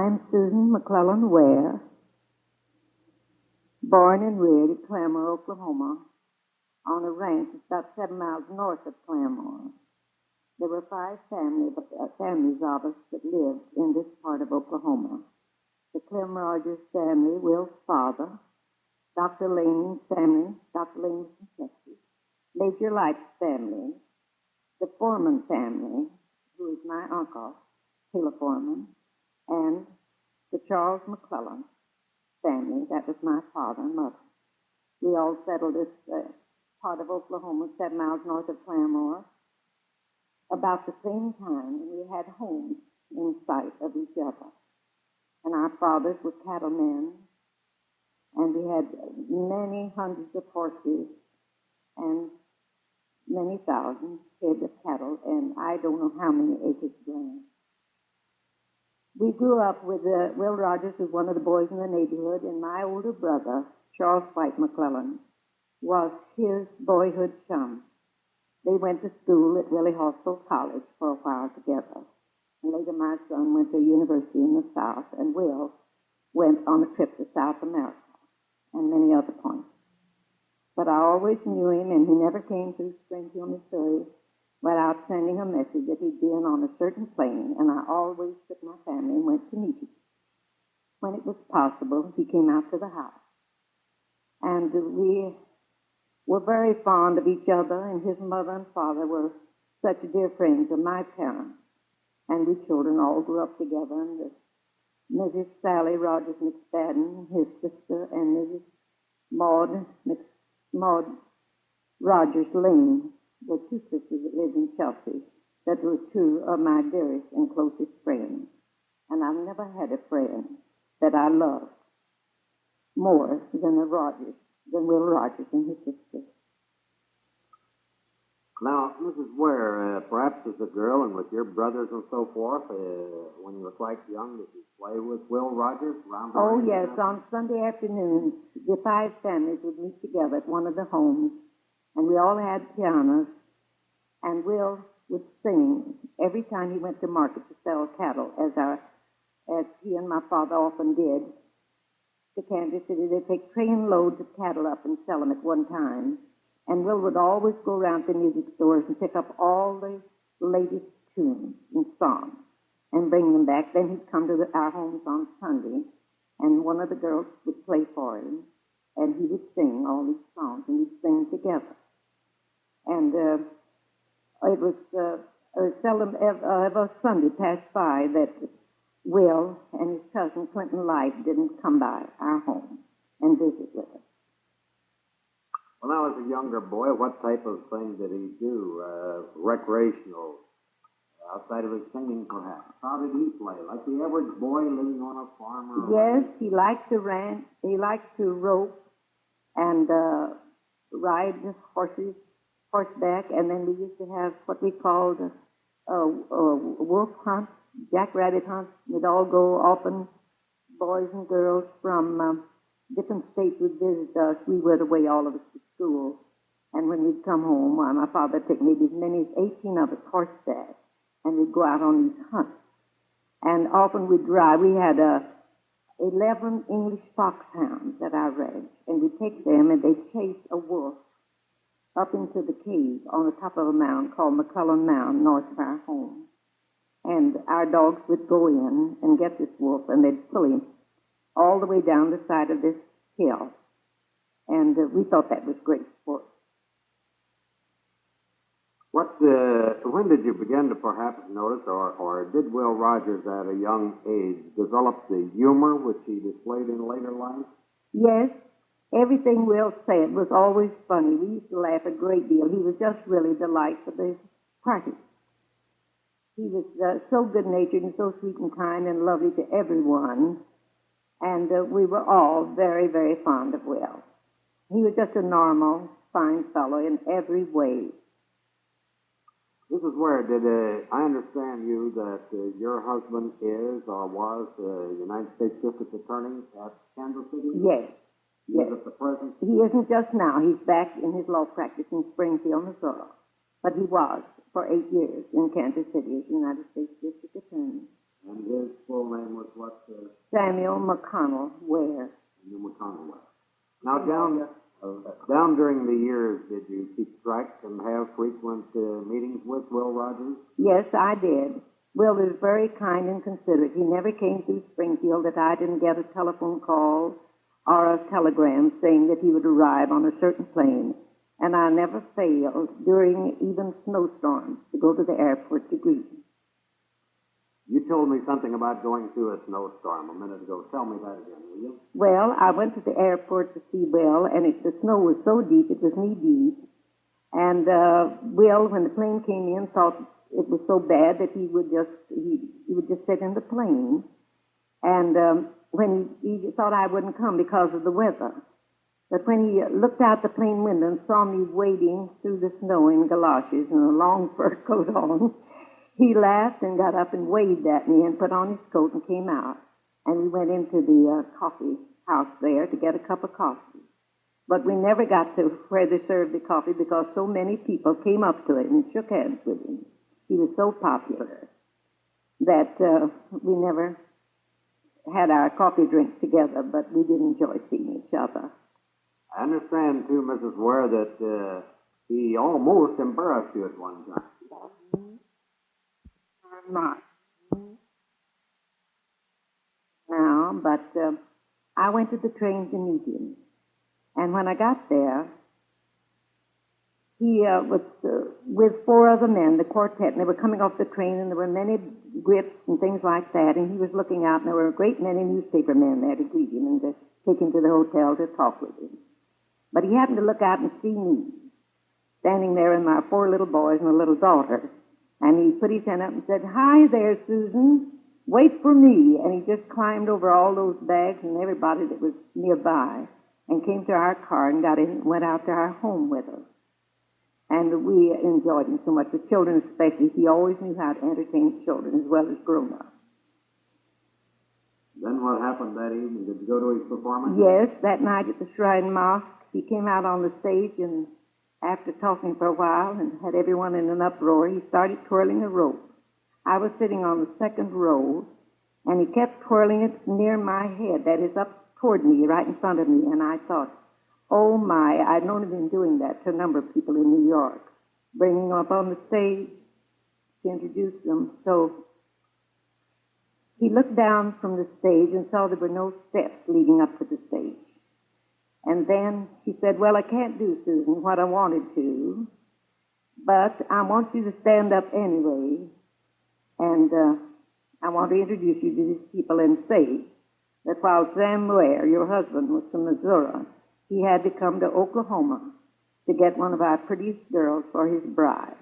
I'm Susan McClellan Ware, born and reared at Claremore, Oklahoma, on a ranch about 7 miles north of Claremore. There were 5 families of us that lived in this part of Oklahoma. The Clem Rogers family, Will's father, Dr. Lane's family, Dr. Lane from Texas, Major Light's family, the Foreman family, who is my uncle, Taylor Foreman, and the Charles McClellan family, that was my father and mother. We all settled this part of Oklahoma, 7 miles north of Claremore, about the same time, and we had homes in sight of each other. And our fathers were cattlemen, and we had many hundreds of horses and many thousands head of cattle, and I don't know how many acres of land. We grew up with Will Rogers was one of the boys in the neighborhood, and my older brother, Charles White McClellan, was his boyhood chum. They went to school at Willie Hospital College for a while together. And later my son went to a university in the South, and Will went on a trip to South America and many other points. But I always knew him, and he never came through Springfield, Missouri, without sending a message that he'd been on a certain plane, and I always took my family and went to meet him. When it was possible, he came out to the house. And we were very fond of each other, and his mother and father were such dear friends of my parents. And we children all grew up together, and Mrs. Sally Rogers McSpadden, his sister, and Mrs. Maud Rogers Lane, were 2 sisters that lived in Chelsea, that were 2 of my dearest and closest friends. And I've never had a friend that I loved more than Will Rogers and his sister. Now, Mrs. Ware, perhaps as a girl and with your brothers and so forth, when you were quite young, did you play with Will Rogers around the Oh, ranch? yes. On Sunday afternoons, the 5 families would meet together at one of the homes, and we all had pianos, and Will would sing every time he went to market to sell cattle, as he and my father often did. To Kansas City, they'd take train loads of cattle up and sell them at one time. And Will would always go around to music stores and pick up all the latest tunes and songs and bring them back. Then he'd come to our homes on Sunday, and one of the girls would play for him, and he would sing all these songs, and we'd sing together. And it was seldom ever Sunday passed by that Will and his cousin Clinton Light didn't come by our home and visit with us. Well, now, as a younger boy, what type of thing did he do? Recreational, outside of his singing, perhaps? How did he play? Like the average boy living on a farm? Yes, he liked to ranch. He liked to rope and ride horseback, and then we used to have what we called wolf hunts, jackrabbit hunts. We'd all go, often boys and girls from different states would visit us. We went away, all of us, to school. And when we'd come home, my father took maybe as many as 18 of us horseback, and we'd go out on these hunts. And often we'd drive. We had 11 English foxhounds at our ranch, and we'd take them, and they'd chase a wolf up into the cave on the top of a mound called McClellan Mound, north of our home. And our dogs would go in and get this wolf, and they'd pull him all the way down the side of this hill. And we thought that was great sport. When did you begin to perhaps notice, or did Will Rogers at a young age develop the humor which he displayed in later life? Yes, everything Will said was always funny. We used to laugh a great deal. He was just really the life of the party. He was so good-natured and so sweet and kind and lovely to everyone. And we were all very, very fond of Will. He was just a normal, fine fellow in every way. This is where I understand you that your husband is or was United States District Attorney at Kansas City? Yes. He is at the present? He isn't just now. He's back in his law practice in Springfield, Missouri. But he was for 8 years in Kansas City as United States District Attorney. And his full name name was what? Samuel McConnell Ware. McConnell. Now, down during the years, did you keep track and have frequent meetings with Will Rogers? Yes, I did. Will was very kind and considerate. He never came through Springfield that I didn't get a telephone call or a telegram saying that he would arrive on a certain plane. And I never failed during even snowstorms to go to the airport to greet him. You told me something about going through a snowstorm a minute ago. Tell me that again, will you? Well, I went to the airport to see Will, and the snow was so deep, it was knee-deep. And Will, when the plane came in, thought it was so bad that he would just sit in the plane. And when he thought I wouldn't come because of the weather. But when he looked out the plane window and saw me wading through the snow in galoshes and a long fur coat on, he laughed and got up and waved at me and put on his coat and came out. And we went into the coffee house there to get a cup of coffee. But we never got to where they served the coffee because so many people came up to it and shook hands with him. He was so popular that we never had our coffee drinks together, but we did enjoy seeing each other. I understand, too, Mrs. Ware, that he almost embarrassed you at one time. Not now, but I went to the train to meet him. And when I got there, he was with four other men, the quartet, and they were coming off the train, and there were many grips and things like that, and he was looking out, and there were a great many newspaper men there to greet him and to take him to the hotel to talk with him. But he happened to look out and see me, standing there with my four little boys and a little daughter. And he put his hand up and said, "Hi there, Susan. Wait for me." And he just climbed over all those bags and everybody that was nearby and came to our car and got in and went out to our home with us. And we enjoyed him so much, the children especially. He always knew how to entertain children as well as grown-ups. Then what happened that evening? Did you go to his performance? Yes, that night at the Shrine Mosque, he came out on the stage, and after talking for a while and had everyone in an uproar, he started twirling a rope. I was sitting on the second row, and he kept twirling it near my head, that is, up toward me, right in front of me, and I thought, oh my, I'd known him doing that to a number of people in New York, bringing them up on the stage to introduce them. So he looked down from the stage and saw there were no steps leading up to the stage. And then he said, "Well, I can't do, Susan, what I wanted to, but I want you to stand up anyway, and I want to introduce you to these people and say that while Sam Ware, your husband, was from Missouri, he had to come to Oklahoma to get one of our prettiest girls for his bride."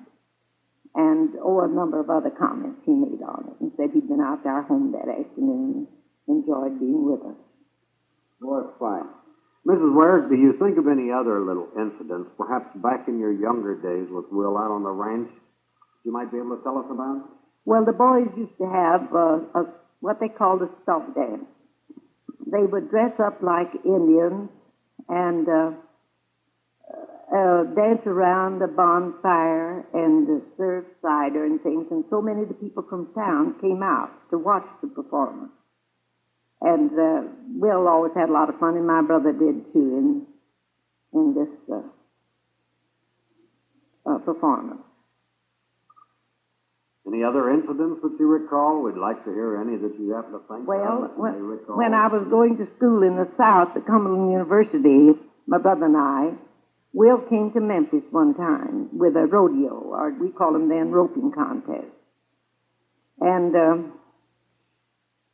And, a number of other comments he made on it, and said he'd been out to our home that afternoon and enjoyed being with us. Well, that's fine. Mrs. Ware, do you think of any other little incidents, perhaps back in your younger days with Will out on the ranch, you might be able to tell us about? Well, the boys used to have what they called a stump dance. They would dress up like Indians and dance around the bonfire and serve cider and things, and so many of the people from town came out to watch the performance. And Will always had a lot of fun, and my brother did too in this performance. Any other incidents that you recall? We'd like to hear any that you happen to think Well, of. when I was going to school in the South at Cumberland University, my brother and I, Will came to Memphis one time with a rodeo, or we called them then roping contest. And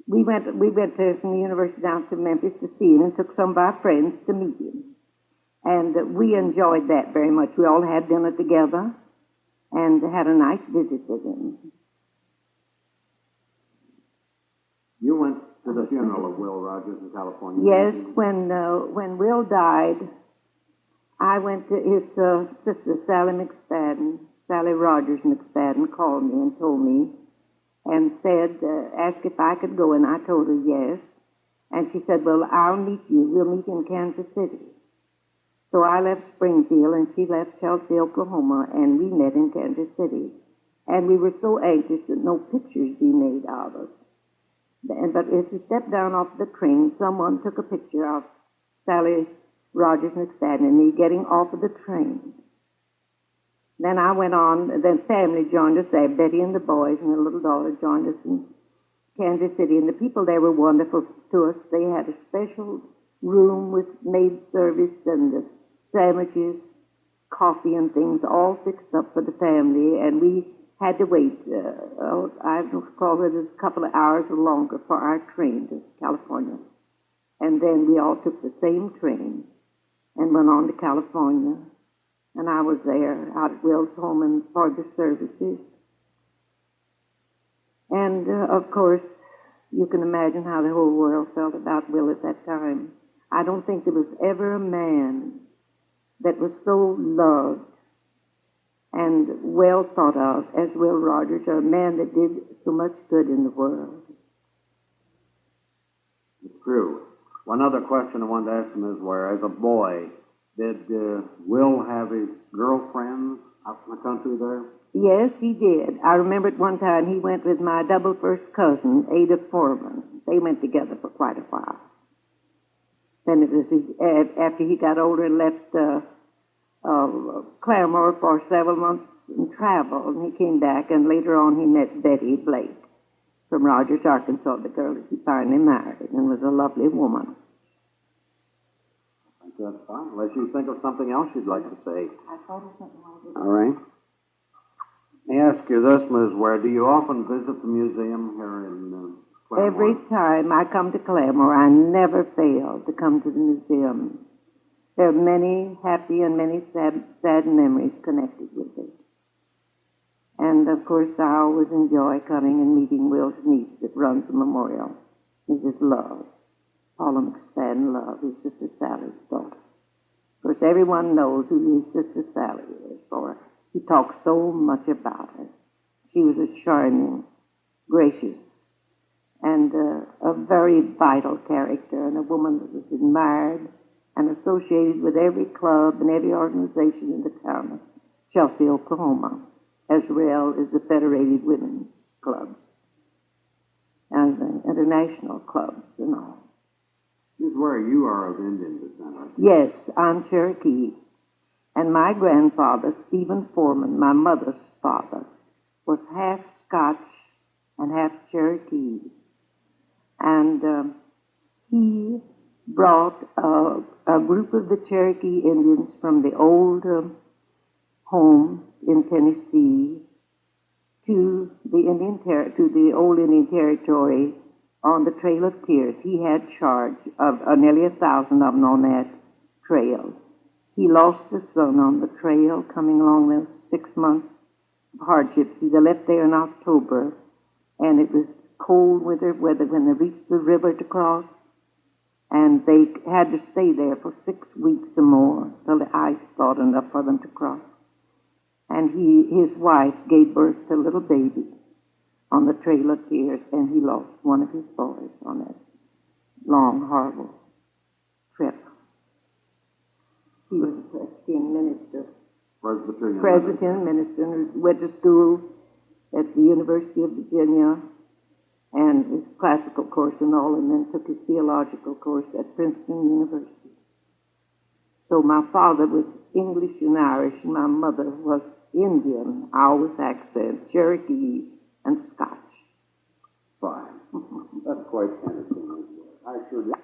we went from the university down to Memphis to see him and took some of our friends to meet him. And we enjoyed that very much. We all had dinner together and had a nice visit with him. You went to the funeral of Will Rogers in California? Yes, when Will died, I went to his sister, Sally Rogers McSpadden, called me and told me and said, asked if I could go, and I told her yes. And she said, well, I'll meet you. We'll meet in Kansas City. So I left Springfield, and she left Chelsea, Oklahoma, and we met in Kansas City. And we were so anxious that no pictures be made of us. But but as we stepped down off the train, someone took a picture of Sally Rogers McFadden and me getting off of the train. Then I went on, then family joined us there. Betty and the boys and the little daughter joined us in Kansas City, and the people there were wonderful to us. They had a special room with maid service and the sandwiches, coffee and things all fixed up for the family, and we had to wait, I recall it was a couple of hours or longer for our train to California. And then we all took the same train and went on to California. And I was there out at Will's home and for the services. And, of course, you can imagine how the whole world felt about Will at that time. I don't think there was ever a man that was so loved and well thought of as Will Rogers, or a man that did so much good in the world. It's true. One other question I wanted to ask him is, where, as a boy, did Will have his girlfriends out in the country there? Yes, he did. I remember at one time he went with my double first cousin, Ada Foreman. They went together for quite a while. Then it was after he got older and left Claremore for several months in travel, and he came back, and later on he met Betty Blake from Rogers, Arkansas, the girl that he finally married, and was a lovely woman. I think that's fine, unless you think of something else you'd like to say. I thought of something like that. All right. Let me ask you this, Ms. Ware. Do you often visit the museum here in Claremore? Every time I come to Claremore, I never fail to come to the museum. There are many happy and many sad memories connected with it. And, of course, I always enjoy coming and meeting Will's niece that runs the memorial, Mrs. Love, Paula McFadden Love, his sister Sally's daughter. Of course, everyone knows who his sister Sally is, for he talks so much about her. She was a charming, gracious, and a very vital character, and a woman that was admired and associated with every club and every organization in the town of Chelsea, Oklahoma, as well as the Federated Women's Clubs and the international clubs and all. Ms. Ware, you are of Indian descent, aren't you? Yes, I'm Cherokee. And my grandfather, Stephen Foreman, my mother's father, was half Scotch and half Cherokee. And he brought a group of the Cherokee Indians from the old home in Tennessee to the old Indian Territory on the Trail of Tears. He had charge of nearly 1,000 of them on that trail. He lost a son on the trail coming along those 6 months of hardships. They left there in October, and it was cold winter weather when they reached the river to cross, and they had to stay there for 6 weeks or more till the ice thawed enough for them to cross. And his wife gave birth to a little baby on the Trail of Tears, and he lost one of his boys on that long, horrible trip. He was a Presbyterian minister. Presbyterian minister, and went to school at the University of Virginia, and his classical course and all, and then took his theological course at Princeton University. So my father was English and Irish, and my mother was Indian, Irish accent, Cherokee, and Scotch. Fine. That's quite interesting. I sure did.